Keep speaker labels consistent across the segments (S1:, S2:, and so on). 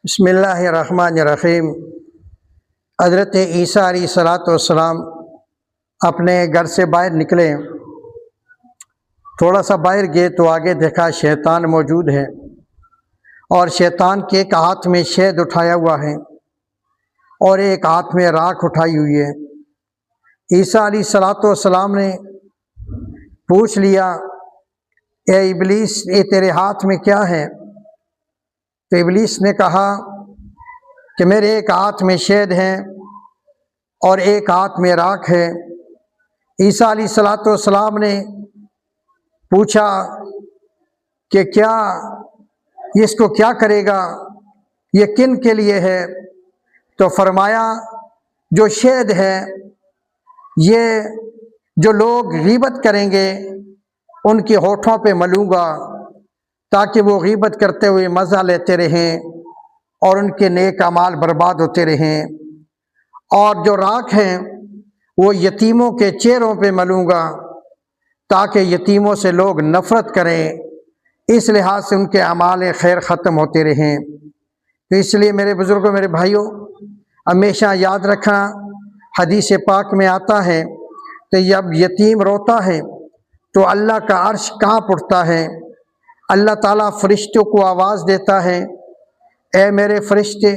S1: बिस्मिल्लाहिर्रहमानिर्रहीम। हज़रत ईसा अलैहिस्सलाम अपने घर से बाहर निकले। थोड़ा सा बाहर गए तो आगे देखा शैतान मौजूद है और शैतान के एक हाथ में शहद उठाया हुआ है और एक हाथ में राख उठाई हुई है। ईसा अलैहिस्सलाम ने पूछ लिया, ए इब्लीस, ये तेरे हाथ में क्या है? तो इब्लीस ने कहा कि मेरे एक हाथ में शहद है और एक हाथ में राख है। ईसा अलैहिस्सलाम ने पूछा कि क्या इसको क्या करेगा, ये किन के लिए है? तो फरमाया, जो शहद है ये जो लोग गीबत करेंगे उनके होठों पे मलूंगा ताकि वो गीबत करते हुए मज़ा लेते रहें और उनके नेक अमाल बर्बाद होते रहें। और जो राख हैं वो यतीमों के चेहरों पे मलूंगा ताकि यतीमों से लोग नफ़रत करें, इस लिहाज से उनके अमाल खैर ख़त्म होते रहें। तो इसलिए मेरे बुज़ुर्गों, मेरे भाइयों, हमेशा याद रखना, हदीस पाक में आता है कि जब यतीम रोता है तो अल्लाह का अर्श काँप उठता है। अल्लाह ताला फरिश्तों को आवाज़ देता है, ए मेरे फरिश्ते।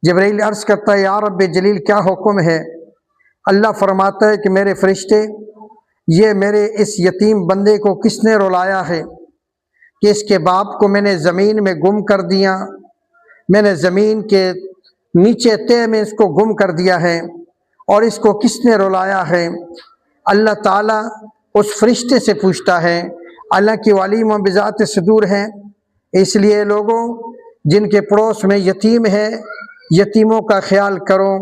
S1: जिब्रील अर्ज़ करता है, या रब्बे जलील, क्या हुक्म है? अल्लाह फरमाता है कि मेरे फरिश्ते, ये मेरे इस यतीम बंदे को किसने रुलाया है कि इसके बाप को मैंने ज़मीन में गुम कर दिया, मैंने ज़मीन के नीचे तह में इसको गुम कर दिया है और इसको किसने रुलाया है? अल्लाह ताला उस फरिश्ते से पूछता है। अल्लाह की वालीम बिज़ात सदूर हैं। इसलिए लोगों, जिनके पड़ोस में यतीम है, यतीमों का ख्याल करो।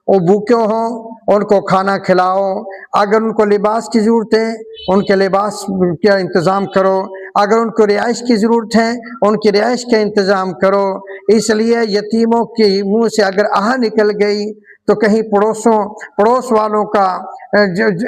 S1: वो भूखे हों उनको खाना खिलाओ, अगर उनको लिबास की ज़रूरत है उनके लिबास का इंतज़ाम करो, अगर उनको रिहाइश की ज़रूरत है उनकी रिहाइश का इंतज़ाम करो। इसलिए यतीमों के मुँह से अगर आह निकल गई तो कहीं पड़ोस वालों का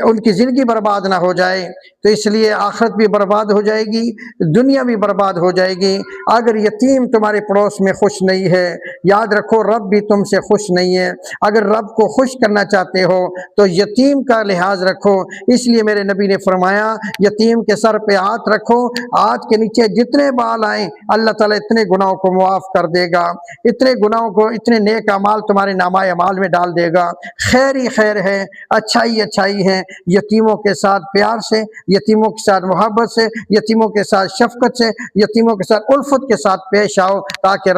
S1: उनकी ज़िंदगी बर्बाद ना हो जाए। तो इसलिए आखिरत भी बर्बाद हो जाएगी, दुनिया भी बर्बाद हो जाएगी। अगर यतीम तुम्हारे पड़ोस में खुश नहीं है, याद रखो रब भी तुमसे खुश नहीं है। अगर रब को खुश करना चाहते हो तो यतीम का लिहाज रखो। इसलिए मेरे नबी ने फरमाया, यतीम के सर पे हाथ रखो, हाथ के नीचे जितने बाल आए अल्लाह ताला इतने गुनाहों को मुआफ़ कर देगा, इतने गुनाहों को, इतने नेक अमाल तुम्हारे नामाए अमाल में डाल देगा। खैर ही खैर है, अच्छाई है। यतीमों के साथ प्यार से, यतीमों के साथ मोहब्बत से, यतीमों के साथ शफकत से, यतीमों के साथ उल्फत के साथ पेश आओ ताकि